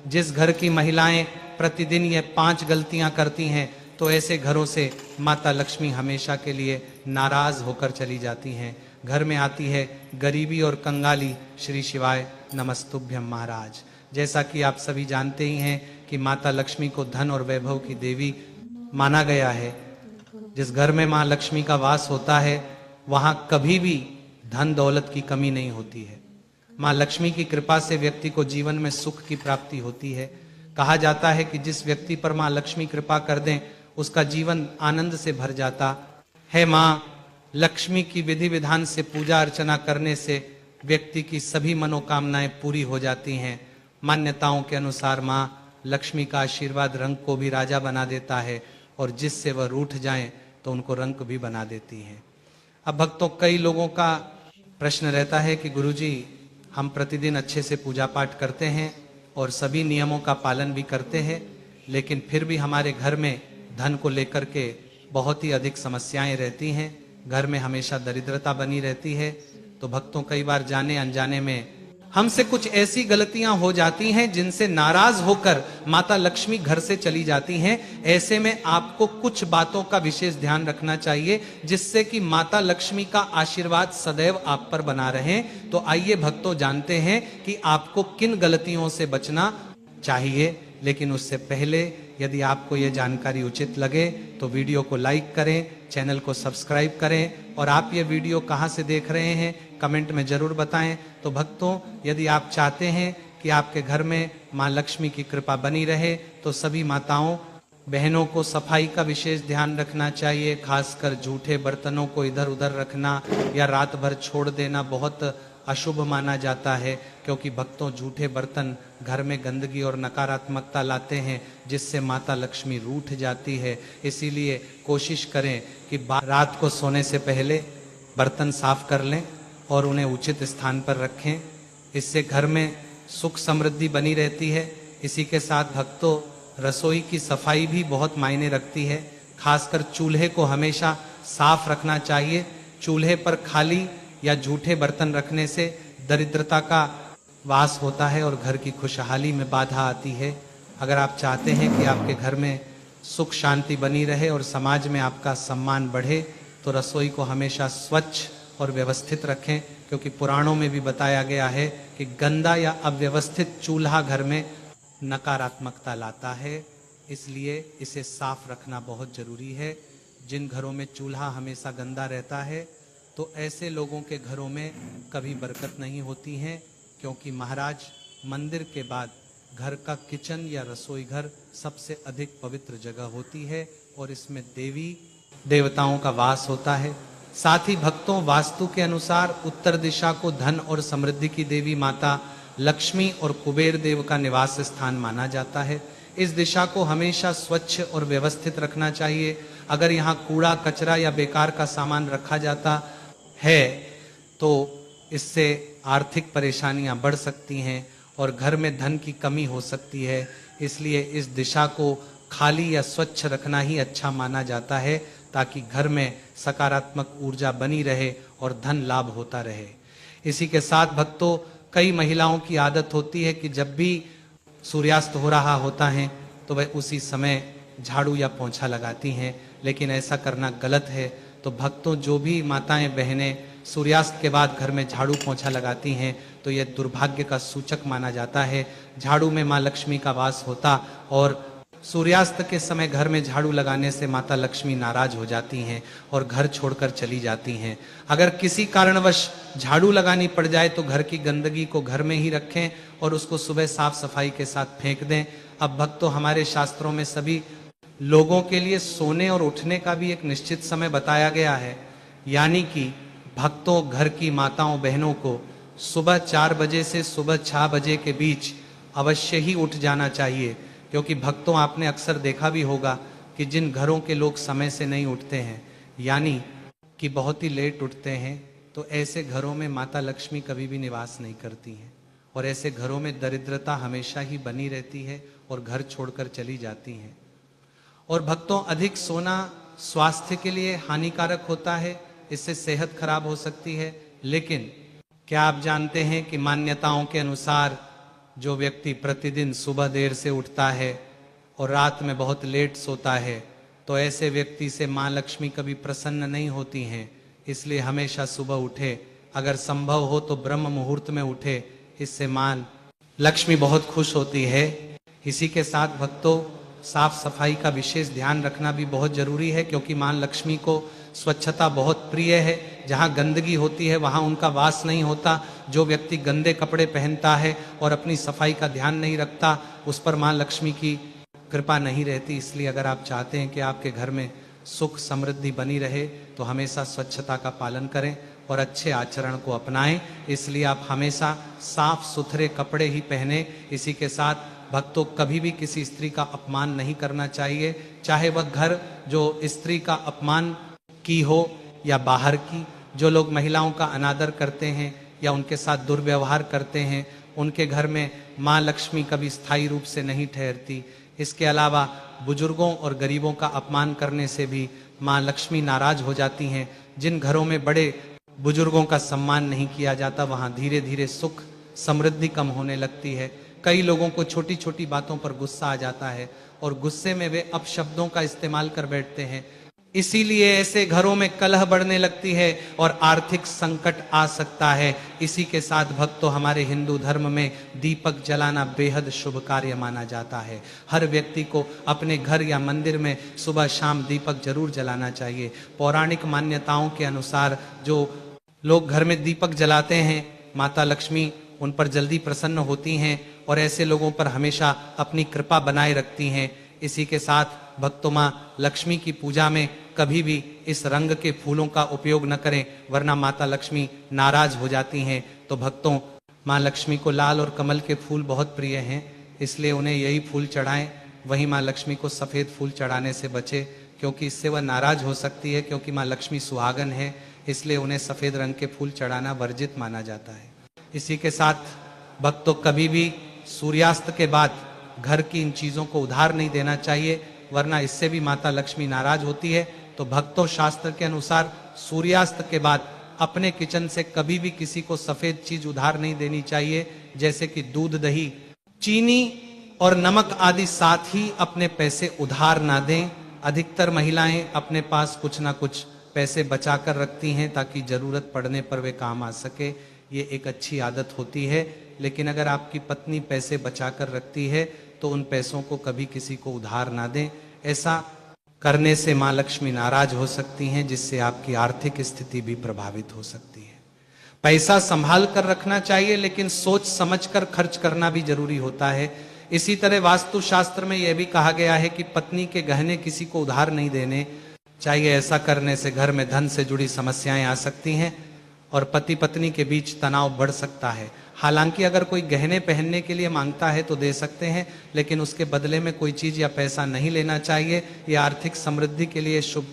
जिस घर की महिलाएं प्रतिदिन ये 5 गलतियां करती हैं, तो ऐसे घरों से माता लक्ष्मी हमेशा के लिए नाराज होकर चली जाती हैं। घर में आती है गरीबी और कंगाली। श्री शिवाय नमस्तुभ्यम महाराज। जैसा कि आप सभी जानते ही हैं कि माता लक्ष्मी को धन और वैभव की देवी माना गया है। जिस घर में मां लक्ष्मी का वास होता है, वहां कभी भी धन दौलत की कमी नहीं होती है। मां लक्ष्मी की कृपा से व्यक्ति को जीवन में सुख की प्राप्ति होती है। कहा जाता है कि जिस व्यक्ति पर मां लक्ष्मी कृपा कर दें, उसका जीवन आनंद से भर जाता है। मां लक्ष्मी की विधि विधान से पूजा अर्चना करने से व्यक्ति की सभी मनोकामनाएं पूरी हो जाती हैं। मान्यताओं के अनुसार मां लक्ष्मी का आशीर्वाद रंग को भी राजा बना देता है, और जिससे वह रूठ जाएं तो उनको रंक भी बना देती हैं। अब भक्तों, कई लोगों का प्रश्न रहता है कि गुरुजी, हम प्रतिदिन अच्छे से पूजा पाठ करते हैं और सभी नियमों का पालन भी करते हैं, लेकिन फिर भी हमारे घर में धन को लेकर के बहुत ही अधिक समस्याएं रहती हैं। घर में हमेशा दरिद्रता बनी रहती है। तो भक्तों, कई बार जाने अनजाने में हमसे कुछ ऐसी गलतियां हो जाती हैं जिनसे नाराज होकर माता लक्ष्मी घर से चली जाती हैं। ऐसे में आपको कुछ बातों का विशेष ध्यान रखना चाहिए, जिससे कि माता लक्ष्मी का आशीर्वाद सदैव आप पर बना रहे। तो आइए भक्तों, जानते हैं कि आपको किन गलतियों से बचना चाहिए। लेकिन उससे पहले यदि आपको यह जानकारी उचित लगे तो वीडियो को लाइक करें, चैनल को सब्सक्राइब करें, और आप ये वीडियो कहाँ से देख रहे हैं कमेंट में जरूर बताएं। तो भक्तों, यदि आप चाहते हैं कि आपके घर में मां लक्ष्मी की कृपा बनी रहे, तो सभी माताओं बहनों को सफाई का विशेष ध्यान रखना चाहिए। खासकर जूठे बर्तनों को इधर उधर रखना या रात भर छोड़ देना बहुत अशुभ माना जाता है, क्योंकि भक्तों, जूठे बर्तन घर में गंदगी और नकारात्मकता लाते हैं, जिससे माता लक्ष्मी रूठ जाती है। इसीलिए कोशिश करें कि रात को सोने से पहले बर्तन साफ कर लें और उन्हें उचित स्थान पर रखें। इससे घर में सुख समृद्धि बनी रहती है। इसी के साथ भक्तों, रसोई की सफाई भी बहुत मायने रखती है। खासकर चूल्हे को हमेशा साफ रखना चाहिए। चूल्हे पर खाली या झूठे बर्तन रखने से दरिद्रता का वास होता है और घर की खुशहाली में बाधा आती है। अगर आप चाहते हैं कि आपके घर में सुख शांति बनी रहे और समाज में आपका सम्मान बढ़े, तो रसोई को हमेशा स्वच्छ और व्यवस्थित रखें, क्योंकि पुराणों में भी बताया गया है कि गंदा या अव्यवस्थित चूल्हा घर में नकारात्मकता लाता है। इसलिए इसे साफ रखना बहुत जरूरी है। जिन घरों में चूल्हा हमेशा गंदा रहता है, तो ऐसे लोगों के घरों में कभी बरकत नहीं होती है, क्योंकि महाराज, मंदिर के बाद घर का किचन या रसोई घर सबसे अधिक पवित्र जगह होती है और इसमें देवी देवताओं का वास होता है। साथ ही भक्तों, वास्तु के अनुसार उत्तर दिशा को धन और समृद्धि की देवी माता लक्ष्मी और कुबेर देव का निवास स्थान माना जाता है। इस दिशा को हमेशा स्वच्छ और व्यवस्थित रखना चाहिए। अगर यहाँ कूड़ा कचरा या बेकार का सामान रखा जाता है, तो इससे आर्थिक परेशानियां बढ़ सकती हैं और घर में धन की कमी हो सकती है। इसलिए इस दिशा को खाली या स्वच्छ रखना ही अच्छा माना जाता है, ताकि घर में सकारात्मक ऊर्जा बनी रहे और धन लाभ होता रहे। इसी के साथ भक्तों, कई महिलाओं की आदत होती है कि जब भी सूर्यास्त हो रहा होता है तो वह उसी समय झाड़ू या पोंछा लगाती हैं, लेकिन ऐसा करना गलत है। तो भक्तों, जो भी माताएं बहनें सूर्यास्त के बाद घर में झाड़ू पोंछा लगाती हैं, तो यह दुर्भाग्य का सूचक माना जाता है। झाड़ू में मां लक्ष्मी का वास होता, और सूर्यास्त के समय घर में झाड़ू लगाने से माता लक्ष्मी नाराज हो जाती हैं और घर छोड़कर चली जाती हैं। अगर किसी कारणवश झाड़ू लगानी पड़ जाए तो घर की गंदगी को घर में ही रखें और उसको सुबह साफ सफाई के साथ फेंक दें। अब भक्तों, हमारे शास्त्रों में सभी लोगों के लिए सोने और उठने का भी एक निश्चित समय बताया गया है। यानी कि भक्तों, घर की माताओं बहनों को सुबह 4 बजे से सुबह 6 बजे के बीच अवश्य ही उठ जाना चाहिए, क्योंकि भक्तों, आपने अक्सर देखा भी होगा कि जिन घरों के लोग समय से नहीं उठते हैं, यानी कि बहुत ही लेट उठते हैं, तो ऐसे घरों में माता लक्ष्मी कभी भी निवास नहीं करती हैं और ऐसे घरों में दरिद्रता हमेशा ही बनी रहती है और घर छोड़कर चली जाती हैं। और भक्तों, अधिक सोना स्वास्थ्य के लिए हानिकारक होता है, इससे सेहत खराब हो सकती है। लेकिन क्या आप जानते हैं कि मान्यताओं के अनुसार जो व्यक्ति प्रतिदिन सुबह देर से उठता है और रात में बहुत लेट सोता है, तो ऐसे व्यक्ति से माँ लक्ष्मी कभी प्रसन्न नहीं होती हैं। इसलिए हमेशा सुबह उठे, अगर संभव हो तो ब्रह्म मुहूर्त में उठे, इससे माँ लक्ष्मी बहुत खुश होती है। इसी के साथ भक्तों, साफ सफाई का विशेष ध्यान रखना भी बहुत जरूरी है, क्योंकि माँ लक्ष्मी को स्वच्छता बहुत प्रिय है। जहाँ गंदगी होती है वहाँ उनका वास नहीं होता। जो व्यक्ति गंदे कपड़े पहनता है और अपनी सफाई का ध्यान नहीं रखता, उस पर माँ लक्ष्मी की कृपा नहीं रहती। इसलिए अगर आप चाहते हैं कि आपके घर में सुख समृद्धि बनी रहे, तो हमेशा स्वच्छता का पालन करें और अच्छे आचरण को अपनाएं। इसलिए आप हमेशा साफ सुथरे कपड़े ही पहने। इसी के साथ भक्तों, कभी भी किसी स्त्री का अपमान नहीं करना चाहिए, चाहे वह घर जो स्त्री का अपमान की हो या बाहर की। जो लोग महिलाओं का अनादर करते हैं या उनके साथ दुर्व्यवहार करते हैं, उनके घर में माँ लक्ष्मी कभी स्थायी रूप से नहीं ठहरती। इसके अलावा बुजुर्गों और गरीबों का अपमान करने से भी माँ लक्ष्मी नाराज हो जाती हैं। जिन घरों में बड़े बुजुर्गों का सम्मान नहीं किया जाता, वहाँ धीरे धीरे सुख समृद्धि कम होने लगती है। कई लोगों को छोटी छोटी बातों पर गुस्सा आ जाता है और गुस्से में वे अपशब्दों का इस्तेमाल कर बैठते हैं। इसीलिए ऐसे घरों में कलह बढ़ने लगती है और आर्थिक संकट आ सकता है। इसी के साथ भक्तों, हमारे हिंदू धर्म में दीपक जलाना बेहद शुभ कार्य माना जाता है। हर व्यक्ति को अपने घर या मंदिर में सुबह शाम दीपक जरूर जलाना चाहिए। पौराणिक मान्यताओं के अनुसार जो लोग घर में दीपक जलाते हैं, माता लक्ष्मी उन पर जल्दी प्रसन्न होती हैं और ऐसे लोगों पर हमेशा अपनी कृपा बनाए रखती हैं। इसी के साथ भक्तों, माँ लक्ष्मी की पूजा में कभी भी इस रंग के फूलों का उपयोग न करें, वरना माता लक्ष्मी नाराज हो जाती हैं। तो भक्तों, माँ लक्ष्मी को लाल और कमल के फूल बहुत प्रिय हैं, इसलिए उन्हें यही फूल चढ़ाएं। वहीं माँ लक्ष्मी को सफ़ेद फूल चढ़ाने से बचें, क्योंकि इससे वह नाराज हो सकती है। क्योंकि माँ लक्ष्मी सुहागन है, इसलिए उन्हें सफ़ेद रंग के फूल चढ़ाना वर्जित माना जाता है। इसी के साथ भक्तों, कभी भी सूर्यास्त के बाद घर की इन चीज़ों को उधार नहीं देना चाहिए, वरना इससे भी माता लक्ष्मी नाराज होती है। तो भक्तों, शास्त्र के अनुसार सूर्यास्त के बाद अपने किचन से कभी भी किसी को सफेद चीज उधार नहीं देनी चाहिए, जैसे कि दूध, दही, चीनी और नमक आदि। साथ ही अपने पैसे उधार ना दें। अधिकतर महिलाएं अपने पास कुछ ना कुछ पैसे बचा कर रखती हैं ताकि जरूरत पड़ने पर वे काम आ सके। ये एक अच्छी आदत होती है, लेकिन अगर आपकी पत्नी पैसे बचा कर रखती है तो उन पैसों को कभी किसी को उधार ना दें। ऐसा करने से माँ लक्ष्मी नाराज हो सकती हैं, जिससे आपकी आर्थिक स्थिति भी प्रभावित हो सकती है। पैसा संभाल कर रखना चाहिए, लेकिन सोच समझ कर खर्च करना भी जरूरी होता है। इसी तरह वास्तु शास्त्र में यह भी कहा गया है कि पत्नी के गहने किसी को उधार नहीं देने चाहिए। ऐसा करने से घर में धन से जुड़ी समस्याएं आ सकती हैं और पति पत्नी के बीच तनाव बढ़ सकता है। हालांकि अगर कोई गहने पहनने के लिए मांगता है तो दे सकते हैं, लेकिन उसके बदले में कोई चीज या पैसा नहीं लेना चाहिए। यह आर्थिक समृद्धि के लिए शुभ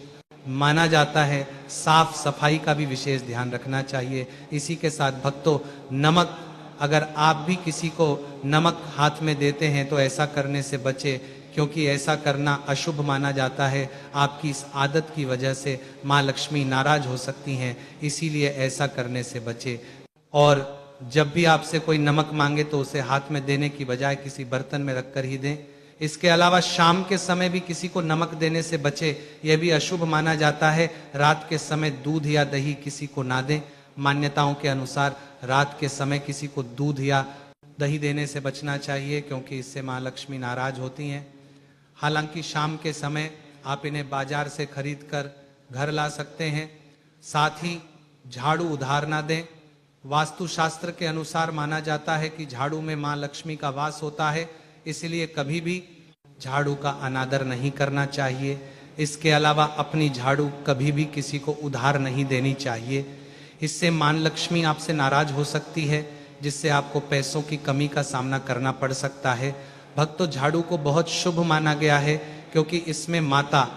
माना जाता है। साफ सफाई का भी विशेष ध्यान रखना चाहिए। इसी के साथ भक्तों, नमक, अगर आप भी किसी को नमक हाथ में देते हैं तो ऐसा करने से बचे, क्योंकि ऐसा करना अशुभ माना जाता है। आपकी इस आदत की वजह से माँ लक्ष्मी नाराज हो सकती हैं, इसीलिए ऐसा करने से बचे। और जब भी आपसे कोई नमक मांगे तो उसे हाथ में देने की बजाय किसी बर्तन में रखकर ही दें। इसके अलावा शाम के समय भी किसी को नमक देने से बचे, यह भी अशुभ माना जाता है। रात के समय दूध या दही किसी को ना दें। मान्यताओं के अनुसार रात के समय किसी को दूध या दही देने से बचना चाहिए, क्योंकि इससे माँ लक्ष्मी नाराज होती हैं। हालांकि शाम के समय आप इन्हें बाजार से खरीद कर घर ला सकते हैं। साथ ही झाड़ू उधार ना दें। वास्तु शास्त्र के अनुसार माना जाता है कि झाड़ू में माँ लक्ष्मी का वास होता है, इसलिए कभी भी झाड़ू का अनादर नहीं करना चाहिए। इसके अलावा अपनी झाड़ू कभी भी किसी को उधार नहीं देनी चाहिए। इससे माँ लक्ष्मी आपसे नाराज हो सकती है, जिससे आपको पैसों की कमी का सामना करना पड़ सकता है। भक्तों, झाड़ू को बहुत शुभ माना गया है, क्योंकि इसमें माता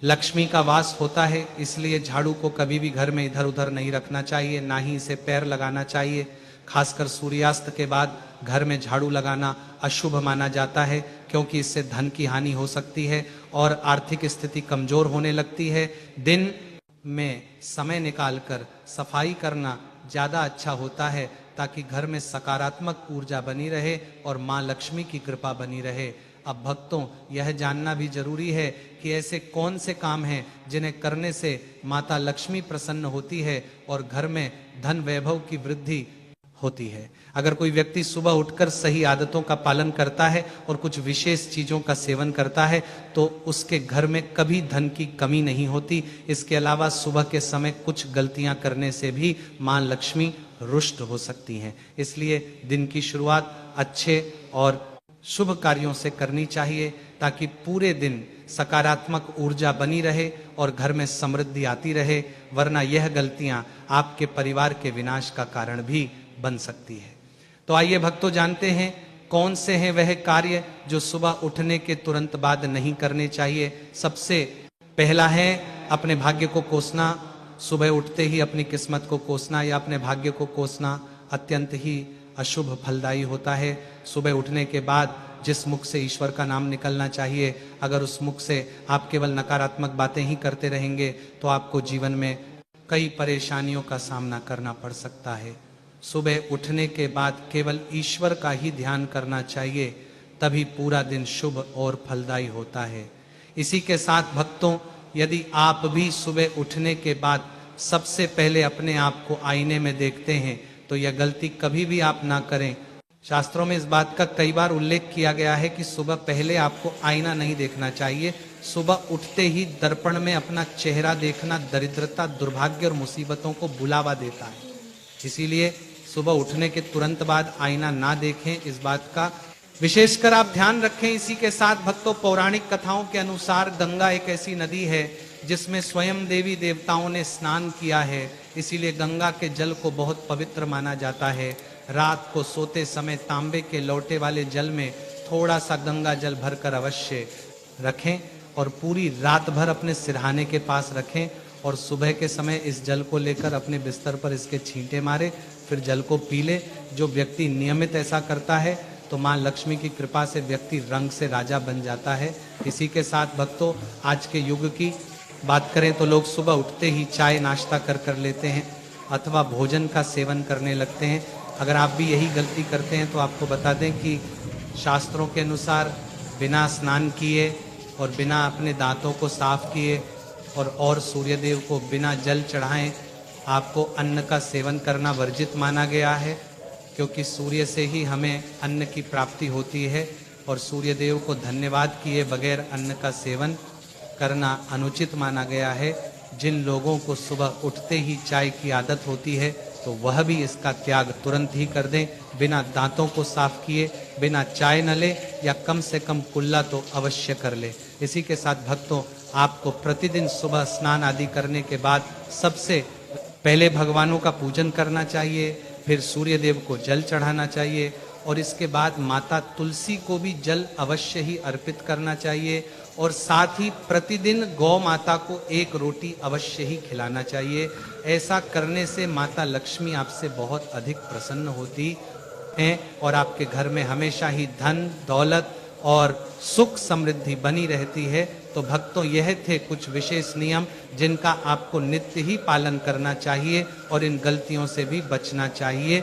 लक्ष्मी का वास होता है। इसलिए झाड़ू को कभी भी घर में इधर उधर नहीं रखना चाहिए, ना ही इसे पैर लगाना चाहिए। खासकर सूर्यास्त के बाद घर में झाड़ू लगाना अशुभ माना जाता है, क्योंकि इससे धन की हानि हो सकती है और आर्थिक स्थिति कमजोर होने लगती है। दिन में समय निकालकर सफाई करना ज़्यादा अच्छा होता है, ताकि घर में सकारात्मक ऊर्जा बनी रहे और माँ लक्ष्मी की कृपा बनी रहे। अब भक्तों, यह जानना भी जरूरी है कि ऐसे कौन से काम हैं जिन्हें करने से माता लक्ष्मी प्रसन्न होती है और घर में धन वैभव की वृद्धि होती है। अगर कोई व्यक्ति सुबह उठकर सही आदतों का पालन करता है और कुछ विशेष चीजों का सेवन करता है तो उसके घर में कभी धन की कमी नहीं होती। इसके अलावा सुबह के समय कुछ गलतियां करने से भी मां लक्ष्मी रुष्ट हो सकती हैं। इसलिए दिन की शुरुआत अच्छे और शुभ कार्यों से करनी चाहिए ताकि पूरे दिन सकारात्मक ऊर्जा बनी रहे और घर में समृद्धि आती रहे, वरना यह गलतियां आपके परिवार के विनाश का कारण भी बन सकती है। तो आइए भक्तों, जानते हैं कौन से हैं वह कार्य जो सुबह उठने के तुरंत बाद नहीं करने चाहिए। सबसे पहला है अपने भाग्य को कोसना। सुबह उठते ही अपनी किस्मत को कोसना या अपने भाग्य को कोसना अत्यंत ही अशुभ फलदायी होता है। सुबह उठने के बाद जिस मुख से ईश्वर का नाम निकलना चाहिए, अगर उस मुख से आप केवल नकारात्मक बातें ही करते रहेंगे तो आपको जीवन में कई परेशानियों का सामना करना पड़ सकता है। सुबह उठने के बाद केवल ईश्वर का ही ध्यान करना चाहिए, तभी पूरा दिन शुभ और फलदायी होता है। इसी के साथ भक्तों, यदि आप भी सुबह उठने के बाद सबसे पहले अपने आप को आईने में देखते हैं तो यह गलती कभी भी आप ना करें। शास्त्रों में इस बात का कई बार उल्लेख किया गया है कि सुबह पहले आपको आईना नहीं देखना चाहिए। सुबह उठते ही दर्पण में अपना चेहरा देखना दरिद्रता, दुर्भाग्य और मुसीबतों को बुलावा देता है। इसीलिए सुबह उठने के तुरंत बाद आईना ना देखें, इस बात का विशेषकर आप ध्यान रखें। इसी के साथ भक्तों, पौराणिक कथाओं के अनुसार गंगा एक ऐसी नदी है जिसमें स्वयं देवी देवताओं ने स्नान किया है, इसीलिए गंगा के जल को बहुत पवित्र माना जाता है। रात को सोते समय तांबे के लोटे वाले जल में थोड़ा सा गंगा जल भरकर अवश्य रखें और पूरी रात भर अपने सिरहाने के पास रखें और सुबह के समय इस जल को लेकर अपने बिस्तर पर इसके छींटे मारे, फिर जल को पी ले। जो व्यक्ति नियमित ऐसा करता है तो माँ लक्ष्मी की कृपा से व्यक्ति रंग से राजा बन जाता है। इसी के साथ भक्तों, आज के युग की बात करें तो लोग सुबह उठते ही चाय नाश्ता कर लेते हैं अथवा भोजन का सेवन करने लगते हैं। अगर आप भी यही गलती करते हैं तो आपको बता दें कि शास्त्रों के अनुसार बिना स्नान किए और बिना अपने दांतों को साफ किए और सूर्यदेव को बिना जल चढ़ाएं आपको अन्न का सेवन करना वर्जित माना गया है, क्योंकि सूर्य से ही हमें अन्न की प्राप्ति होती है और सूर्यदेव को धन्यवाद किए बगैर अन्न का सेवन करना अनुचित माना गया है। जिन लोगों को सुबह उठते ही चाय की आदत होती है तो वह भी इसका त्याग तुरंत ही कर दें। बिना दांतों को साफ किए बिना चाय न ले या कम से कम कुल्ला तो अवश्य कर ले। इसी के साथ भक्तों, आपको प्रतिदिन सुबह स्नान आदि करने के बाद सबसे पहले भगवानों का पूजन करना चाहिए, फिर सूर्य देव को जल चढ़ाना चाहिए और इसके बाद माता तुलसी को भी जल अवश्य ही अर्पित करना चाहिए और साथ ही प्रतिदिन गौ माता को एक रोटी अवश्य ही खिलाना चाहिए। ऐसा करने से माता लक्ष्मी आपसे बहुत अधिक प्रसन्न होती हैं और आपके घर में हमेशा ही धन, दौलत और सुख समृद्धि बनी रहती है। तो भक्तों, यह थे कुछ विशेष नियम जिनका आपको नित्य ही पालन करना चाहिए और इन गलतियों से भी बचना चाहिए।